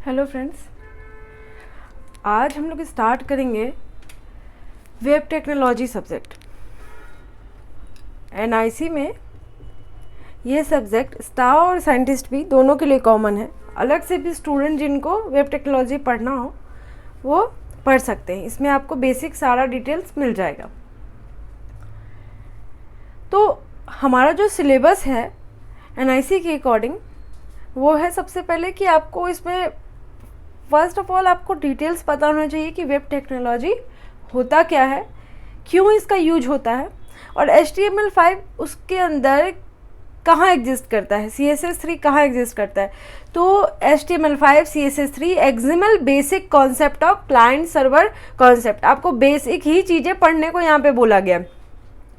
Hello friends, आज हम लोग स्टार्ट करेंगे वेब टेक्नोलॉजी सब्जेक्ट। एनआईसी में ये सब्जेक्ट स्टाफ और साइंटिस्ट भी दोनों के लिए कॉमन है। अलग से भी स्टूडेंट जिनको वेब टेक्नोलॉजी पढ़ना हो वो पढ़ सकते हैं। इसमें आपको बेसिक सारा डिटेल्स मिल जाएगा। तो हमारा जो सिलेबस है एनआईसी के अकॉर्डिंग वो है, सबसे पहले कि आपको इसमें फर्स्ट ऑफ ऑल आपको डिटेल्स पता होना चाहिए कि वेब टेक्नोलॉजी होता क्या है, क्यों इसका यूज होता है, और HTML5 उसके अंदर कहाँ एग्जिस्ट करता है, CSS3 कहाँ एग्जिस्ट करता है। तो HTML5 CSS3 XML basic concept of client server concept, आपको बेसिक ही चीज़ें पढ़ने को यहाँ पे बोला गया।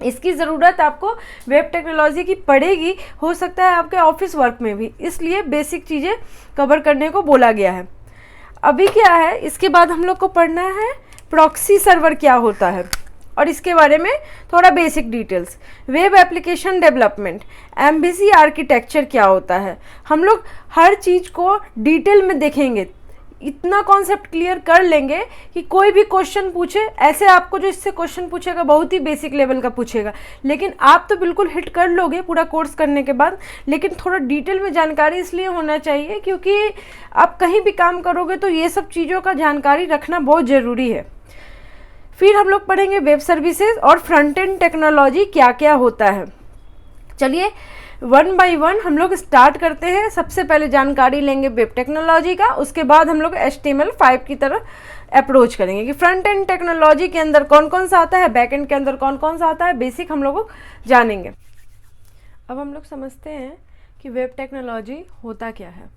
इसकी ज़रूरत आपको वेब टेक्नोलॉजी की पड़ेगी, हो सकता है आपके ऑफिस वर्क में भी, इसलिए बेसिक चीज़ें कवर करने को बोला गया है। अभी क्या है, इसके बाद हम लोग को पढ़ना है प्रॉक्सी सर्वर क्या होता है और इसके बारे में थोड़ा basic details. Web application development, MVC architecture क्या होता है, हम लोग हर चीज़ को डिटेल में देखेंगे। इतना कॉन्सेप्ट क्लियर कर लेंगे कि कोई भी क्वेश्चन पूछे, ऐसे आपको जो इससे क्वेश्चन पूछेगा बहुत ही बेसिक लेवल का पूछेगा, लेकिन आप तो बिल्कुल हिट कर लोगे पूरा कोर्स करने के बाद। लेकिन थोड़ा डिटेल में जानकारी इसलिए होना चाहिए क्योंकि आप कहीं भी काम करोगे तो ये सब चीज़ों का जानकारी रखना बहुत ज़रूरी है। फिर हम लोग पढ़ेंगे वेब सर्विसेज और फ्रंट एंड टेक्नोलॉजी क्या क्या होता है। चलिए वन बाय वन हम लोग स्टार्ट करते हैं। सबसे पहले जानकारी लेंगे वेब टेक्नोलॉजी का, उसके बाद हम लोग HTML5 की तरफ अप्रोच करेंगे कि फ्रंट एंड टेक्नोलॉजी के अंदर कौन कौन सा आता है, बैक एंड के अंदर कौन कौन सा आता है, बेसिक हम लोग जानेंगे। अब हम लोग समझते हैं कि वेब टेक्नोलॉजी होता क्या है।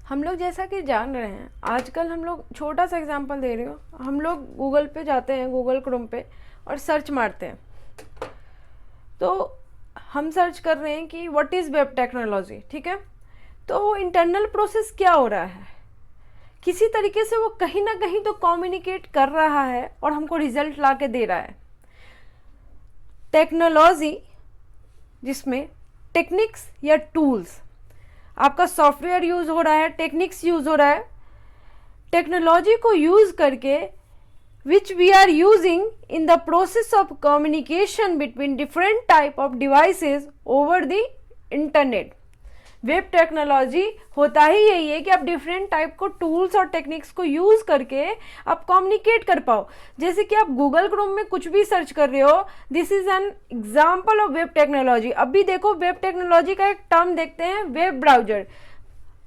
हम लोग जैसा कि जान रहे हैं, आजकल हम लोग छोटा सा एग्जांपल दे रही हूँ, हम लोग गूगल पे जाते हैं, गूगल क्रोम पे, और सर्च मारते हैं। तो हम सर्च कर रहे हैं कि व्हाट इज़ वेब टेक्नोलॉजी, ठीक है। तो वो इंटरनल प्रोसेस क्या हो रहा है, किसी तरीके से वो कहीं ना कहीं तो कम्युनिकेट कर रहा है और हमको रिजल्ट ला के दे रहा है। टेक्नोलॉजी जिसमें टेक्निक्स या टूल्स, आपका सॉफ्टवेयर यूज़ हो रहा है, टेक्निक्स यूज़ हो रहा है, टेक्नोलॉजी को यूज़ करके which we are using in the process of communication between different type of devices over the internet। Web technology होता ही यही है कि आप डिफरेंट टाइप को टूल्स और टेक्निक्स को यूज़ करके आप कम्युनिकेट कर पाओ। जैसे कि आप गूगल क्रोम में कुछ भी सर्च कर रहे हो, this is an example of web technology. अभी देखो वेब टेक्नोलॉजी का एक टर्म देखते हैं, वेब ब्राउजर।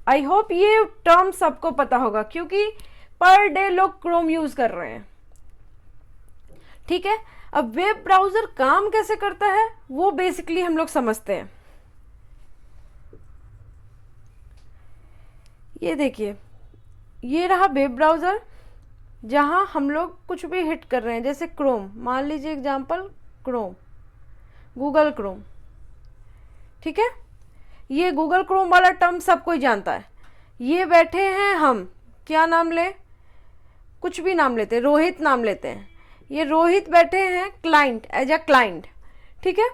आई होप ये टर्म सबको पता होगा क्योंकि पर डे लोग क्रोम यूज़ कर रहे हैं, ठीक है। अब वेब ब्राउजर काम कैसे करता है वो बेसिकली हम लोग समझते हैं। ये देखिए, ये रहा वेब ब्राउजर जहां हम लोग कुछ भी हिट कर रहे हैं, जैसे क्रोम, मान लीजिए एग्जांपल क्रोम, गूगल क्रोम, ठीक है। ये गूगल क्रोम वाला टर्म सब कोई जानता है। ये बैठे हैं, हम क्या नाम ले, कुछ भी नाम लेते हैं, रोहित नाम लेते हैं। ये रोहित बैठे हैं क्लाइंट, एज अ क्लाइंट, ठीक है।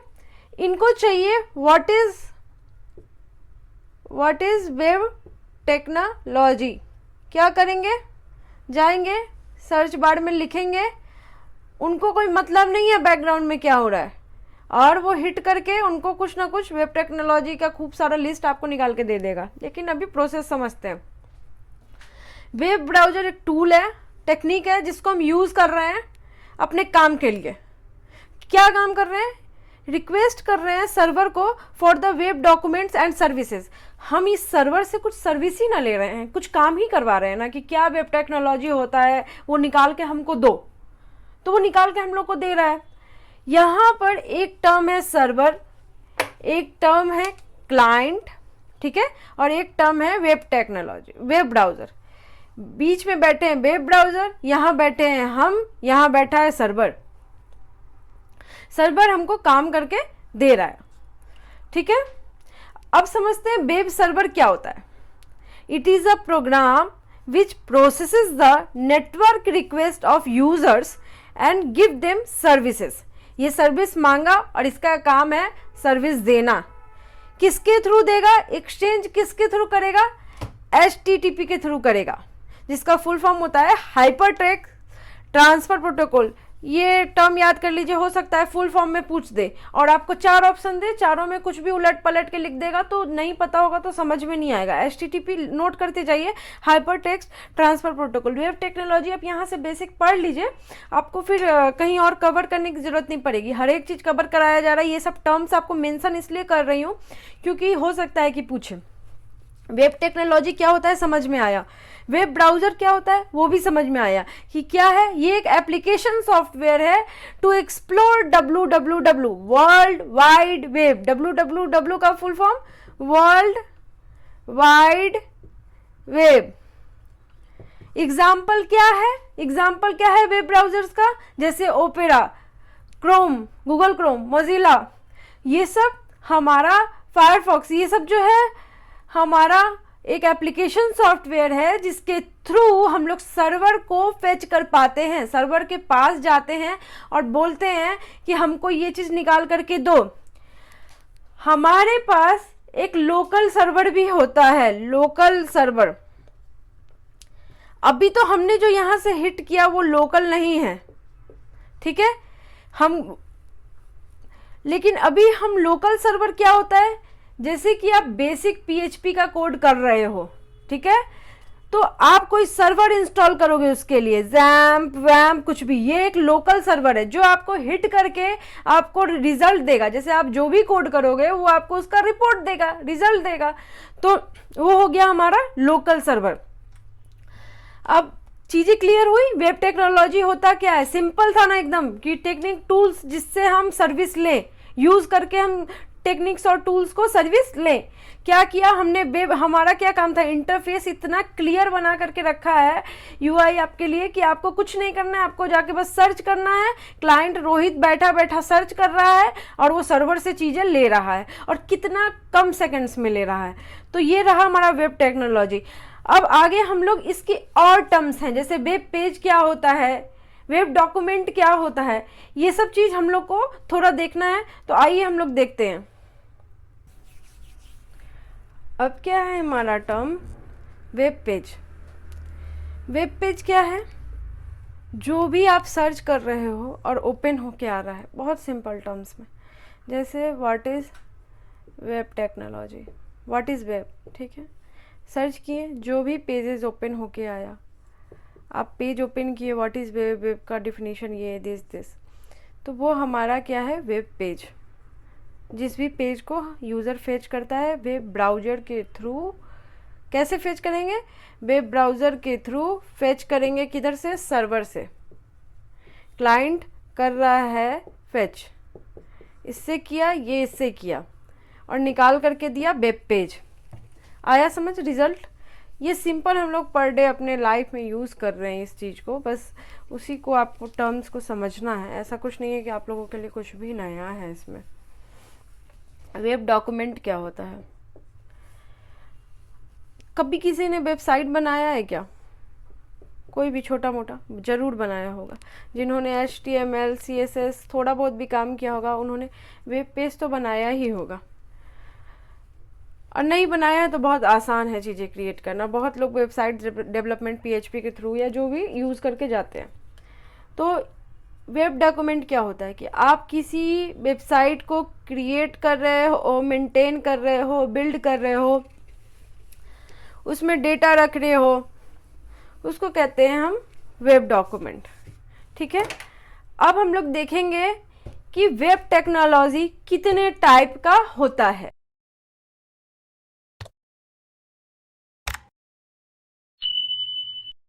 इनको चाहिए व्हाट इज वेब टेक्नोलॉजी। क्या करेंगे, जाएंगे सर्च बार में लिखेंगे, उनको कोई मतलब नहीं है बैकग्राउंड में क्या हो रहा है, और वो हिट करके उनको कुछ ना कुछ वेब टेक्नोलॉजी का खूब सारा लिस्ट आपको निकाल के दे देगा। लेकिन अभी प्रोसेस समझते हैं। वेब ब्राउजर एक टूल है, टेक्निक है जिसको हम यूज़ कर रहे हैं अपने काम के लिए। क्या काम कर रहे हैं, रिक्वेस्ट कर रहे हैं सर्वर को for the web documents and services. हम इस सर्वर से कुछ सर्विस ही ना ले रहे हैं, कुछ काम ही करवा रहे हैं ना, कि क्या वेब टेक्नोलॉजी होता है वो निकाल के हमको दो, तो वो निकाल के हम लोग को दे रहा है। यहाँ पर एक टर्म है सर्वर, एक टर्म है क्लाइंट, ठीक है, और एक टर्म है वेब टेक्नोलॉजी, वेब ब्राउजर। बीच में बैठे हैं वेब ब्राउजर, यहाँ बैठे हैं हम, यहाँ बैठा है सर्वर। सर्वर हमको काम करके दे रहा है, ठीक है। अब समझते हैं वेब सर्वर क्या होता है। It is a program which processes the network request of users and give them services. ये सर्विस मांगा और इसका काम है सर्विस देना। किसके थ्रू देगा, एक्सचेंज किसके थ्रू करेगा, HTTP के थ्रू करेगा, जिसका फुल फॉर्म होता है हाइपर टेक्स्ट ट्रांसफर प्रोटोकॉल। ये टर्म याद कर लीजिए, हो सकता है फुल फॉर्म में पूछ दे और आपको 4 ऑप्शन दे, चारों में कुछ भी उलट पलट के लिख देगा तो नहीं पता होगा तो समझ में नहीं आएगा। HTTP नोट करते जाइए, hyper text transfer protocol. Web technology आप यहाँ से बेसिक पढ़ लीजिए, आपको फिर कहीं और कवर करने की जरूरत नहीं पड़ेगी, हर एक चीज़ कवर कराया जा रहा है। ये सब टर्म्स आपको मेंशन इसलिए कर रही हूँ क्योंकि हो सकता है कि पूछे। वेब टेक्नोलॉजी क्या होता है समझ में आया, वेब ब्राउजर क्या होता है वो भी समझ में आया कि क्या है। ये एक एप्लीकेशन सॉफ्टवेयर है to explore www world wide web. www का full form world wide web. Example क्या है, एग्जाम्पल क्या है वेब ब्राउजर्स का, जैसे Opera, Chrome, Google Chrome, Mozilla, ये सब हमारा फायरफॉक्स, ये सब जो है हमारा एक एप्लीकेशन सॉफ्टवेयर है जिसके थ्रू हम लोग सर्वर को फेच कर पाते हैं, सर्वर के पास जाते हैं और बोलते हैं कि हमको ये चीज़ निकाल करके दो। हमारे पास एक लोकल सर्वर भी होता है, लोकल सर्वर। अभी तो हमने जो यहाँ से हिट किया वो लोकल नहीं है, ठीक है, लेकिन अभी हम लोकल सर्वर क्या होता है, जैसे कि आप बेसिक PHP का कोड कर रहे हो, ठीक है, तो आप कोई सर्वर इंस्टॉल करोगे उसके लिए जैम्प वैम्प कुछ भी, ये एक लोकल सर्वर है जो आपको हिट करके आपको रिजल्ट देगा। जैसे आप जो भी कोड करोगे वो आपको उसका रिपोर्ट देगा, रिजल्ट देगा, तो वो हो गया हमारा लोकल सर्वर। अब चीज़ें क्लियर हुई। वेब टेक्नोलॉजी होता क्या है, सिंपल था ना एकदम, कि टेक्निक टूल्स जिससे हम सर्विस लें, यूज़ करके हम टेक्निक्स और टूल्स को सर्विस लें। क्या किया हमने, वेब हमारा क्या काम था, इंटरफेस इतना क्लियर बना करके रखा है UI आपके लिए कि आपको कुछ नहीं करना है, आपको जाके बस सर्च करना है। क्लाइंट रोहित बैठा बैठा सर्च कर रहा है और वो सर्वर से चीज़ें ले रहा है, और कितना कम सेकंड्स में ले रहा है। तो ये रहा हमारा वेब टेक्नोलॉजी। अब आगे हम लोग इसकी और टर्म्स हैं, जैसे वेब पेज क्या होता है, वेब डॉक्यूमेंट क्या होता है, ये सब चीज़ हम लोग को थोड़ा देखना है। तो आइए हम लोग देखते हैं। अब क्या है हमारा term, web page. Web page क्या है, जो भी आप सर्च कर रहे हो और ओपन होके आ रहा है, बहुत सिंपल टर्म्स में, जैसे what is web technology, what is web, ठीक है, सर्च किए, जो भी पेजेस ओपन होके आया, आप पेज ओपन किए, व्हाट इज़ वेब, वेब का डिफिनीशन ये दिस, तो वो हमारा क्या है, वेब पेज। जिस भी पेज को यूज़र फेच करता है वेब ब्राउज़र के थ्रू, कैसे फेच करेंगे, वेब ब्राउज़र के थ्रू फेच करेंगे, किधर से, सर्वर से। क्लाइंट कर रहा है फेच, इससे किया, ये इससे किया और निकाल करके दिया वेब पेज। आया समझ रिज़ल्ट। ये सिंपल हम लोग पर डे अपने लाइफ में यूज़ कर रहे हैं इस चीज़ को, बस उसी को आपको टर्म्स को समझना है। ऐसा कुछ नहीं है कि आप लोगों के लिए कुछ भी नया है इसमें। वेब डॉक्यूमेंट क्या होता है, कभी किसी ने वेबसाइट बनाया है क्या, कोई भी छोटा मोटा ज़रूर बनाया होगा। जिन्होंने HTML CSS थोड़ा बहुत भी काम किया होगा उन्होंने वेब पेज तो बनाया ही होगा, और नहीं बनाया है तो बहुत आसान है चीज़ें क्रिएट करना। बहुत लोग वेबसाइट डेवलपमेंट PHP के थ्रू या जो भी यूज़ करके जाते हैं। तो वेब डॉक्यूमेंट क्या होता है कि आप किसी वेबसाइट को क्रिएट कर रहे हो, मेंटेन कर रहे हो, बिल्ड कर रहे हो, उसमें डेटा रख रहे हो, उसको कहते हैं हम वेब डॉक्यूमेंट, ठीक है। अब हम लोग देखेंगे कि वेब टेक्नोलॉजी कितने टाइप का होता है।